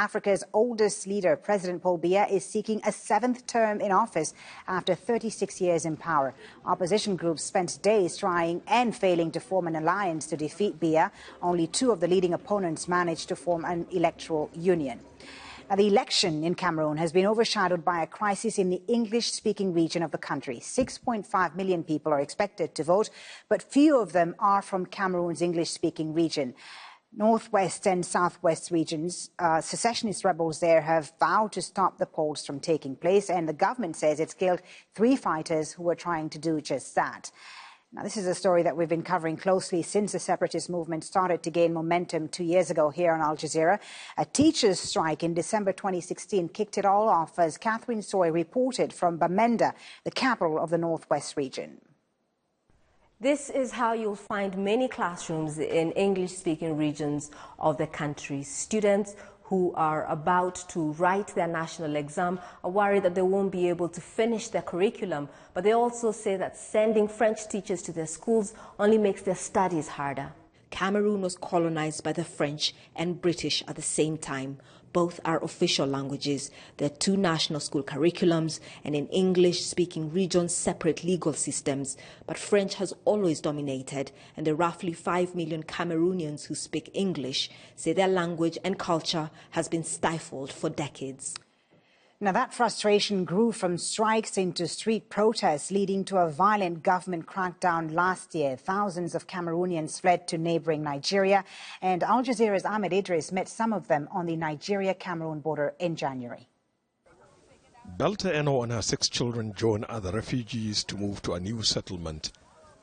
Africa's oldest leader, President Paul Biya, is seeking a seventh term in office after 36 years in power. Opposition groups spent days trying and failing to form an alliance to defeat Biya. Only two of the leading opponents managed to form an electoral union. Now, the election in Cameroon has been overshadowed by a crisis in the English-speaking region of the country. 6.5 million people are expected to vote, but few of them are from Cameroon's English-speaking region. Northwest and Southwest regions, secessionist rebels there have vowed to stop the polls from taking place, and the government says it's killed 3 fighters who were trying to do just that. Now, this is a story that we've been covering closely since the separatist movement started to gain momentum 2 years ago here on Al Jazeera. A teachers' strike in December 2016 kicked it all off, as Catherine Soy reported from Bamenda, the capital of the Northwest region. This is how you'll find many classrooms in English-speaking regions of the country. Students who are about to write their national exam are worried that they won't be able to finish their curriculum, but they also say that sending French teachers to their schools only makes their studies harder. Cameroon was colonized by the French and British at the same time. Both are official languages. There are 2 national school curriculums and in English-speaking regions separate legal systems. But French has always dominated, and the roughly 5 million Cameroonians who speak English say their language and culture has been stifled for decades. Now, that frustration grew from strikes into street protests, leading to a violent government crackdown last year. Thousands of Cameroonians fled to neighboring Nigeria, and Al Jazeera's Ahmed Idris met some of them on the Nigeria-Cameroon border in January. Belta Eno and her 6 children joined other refugees to move to a new settlement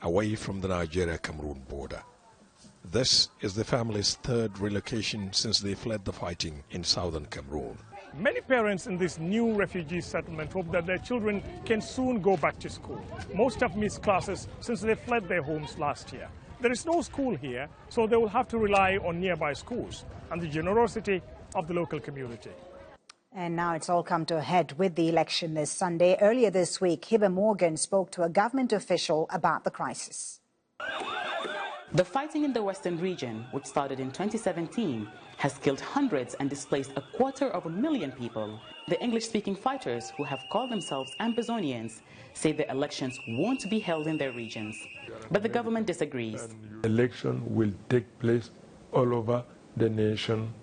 away from the Nigeria-Cameroon border. This is the family's 3rd relocation since they fled the fighting in southern Cameroon. Many parents in this new refugee settlement hope that their children can soon go back to school. Most have missed classes since they fled their homes last year. There is no school here, so they will have to rely on nearby schools and the generosity of the local community. And now it's all come to a head with the election this Sunday. Earlier this week, Hiba Morgan spoke to a government official about the crisis. The fighting in the western region, which started in 2017, has killed hundreds and displaced 250,000 people. The English-speaking fighters, who have called themselves Ambazonians, say the elections won't be held in their regions. But the government disagrees. Election will take place all over the nation,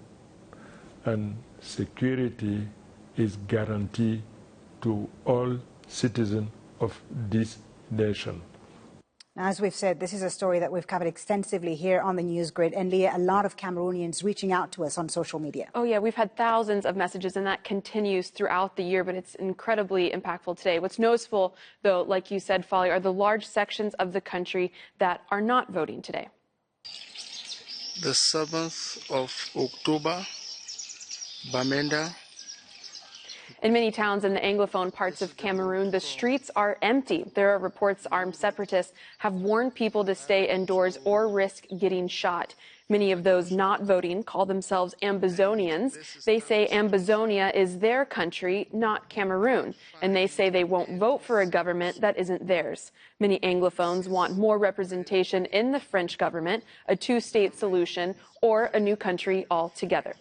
and security is guaranteed to all citizens of this nation. Now, as we've said, this is a story that we've covered extensively here on the News Grid. And Leah, a lot of Cameroonians reaching out to us on social media. Oh, yeah, we've had thousands of messages, and that continues throughout the year, but it's incredibly impactful today. What's noticeable, though, like you said, Folly, are the large sections of the country that are not voting today. The 7th of October, Bamenda. In many towns in the Anglophone parts of Cameroon, the streets are empty. There are reports armed separatists have warned people to stay indoors or risk getting shot. Many of those not voting call themselves Ambazonians. They say Ambazonia is their country, not Cameroon, and they say they won't vote for a government that isn't theirs. Many Anglophones want more representation in the French government, a 2-state solution, or a new country altogether.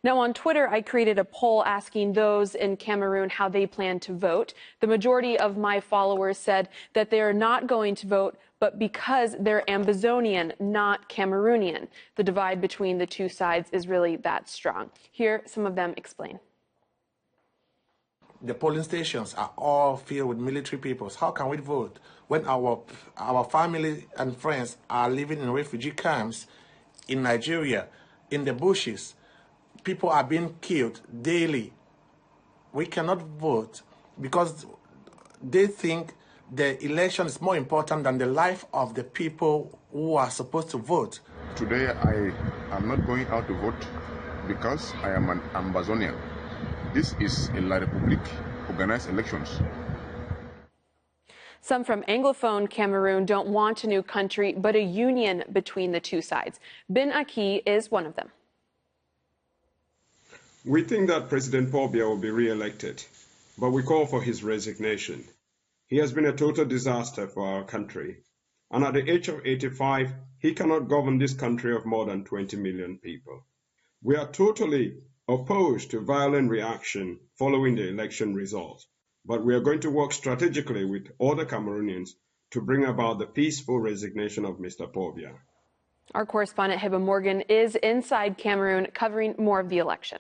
Now, on Twitter, I created a poll asking those in Cameroon how they plan to vote. The majority of my followers said that they are not going to vote, but because they're Ambazonian, not Cameroonian. The divide between the two sides is really that strong. Here, some of them explain. The polling stations are all filled with military people. How can we vote when our family and friends are living in refugee camps in Nigeria, in the bushes? People are being killed daily. We cannot vote because they think the election is more important than the life of the people who are supposed to vote. Today I am not going out to vote because I am an Ambazonian. This is a La République organized elections. Some from Anglophone Cameroon don't want a new country, but a union between the two sides. Ben Aki is one of them. We think that President Paul Biya will be re-elected, but we call for his resignation. He has been a total disaster for our country, and at the age of 85, he cannot govern this country of more than 20 million people. We are totally opposed to violent reaction following the election result, but we are going to work strategically with other Cameroonians to bring about the peaceful resignation of Mr. Paul Biya. Our correspondent Hiba Morgan is inside Cameroon covering more of the election.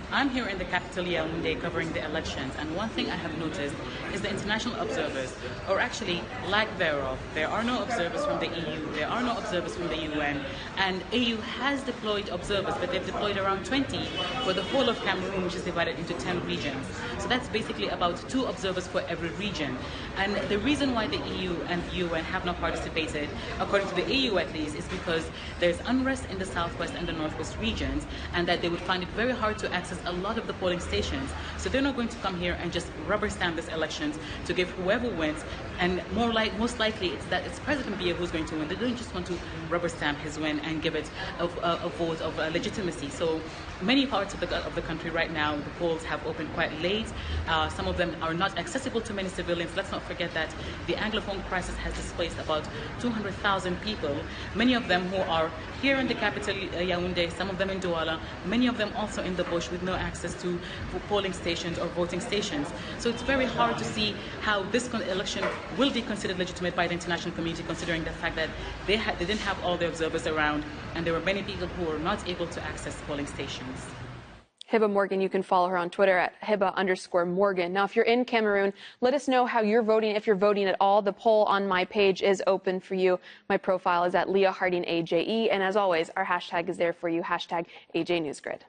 I'm here in the capital Yaoundé covering the elections, and one thing I have noticed is the international observers, or actually lack thereof. There are no observers from the EU, there are no observers from the UN, and EU has deployed observers, but they've deployed around 20 for the whole of Cameroon, which is divided into 10 regions. So that's basically about 2 observers for every region. And the reason why the EU and the UN have not participated, according to the EU at least, is because there's unrest in the southwest and the northwest regions, and that they would find it very hard to access a lot of the polling stations. So they're not going to come here and just rubber stamp these elections to give whoever wins, and most likely it's President Biya who's going to win. They don't just want to rubber stamp his win and give it a vote of legitimacy. So many parts of the country right now, the polls have opened quite late. Some of them are not accessible to many civilians. Let's not forget that the Anglophone crisis has displaced about 200,000 people, many of them who are here in the capital Yaoundé, some of them in Douala, many of them also in the bush with no access to polling stations or voting stations. So it's very hard to see how this election will be considered legitimate by the international community, considering the fact that they didn't have all the observers around, and there were many people who were not able to access polling stations. Hiba Morgan, you can follow her on Twitter at Hiba_Morgan. Now, if you're in Cameroon, let us know how you're voting, if you're voting at all. The poll on my page is open for you. My profile is at Leah Harding AJE, and as always, our hashtag is there for you, hashtag AJ Newsgrid.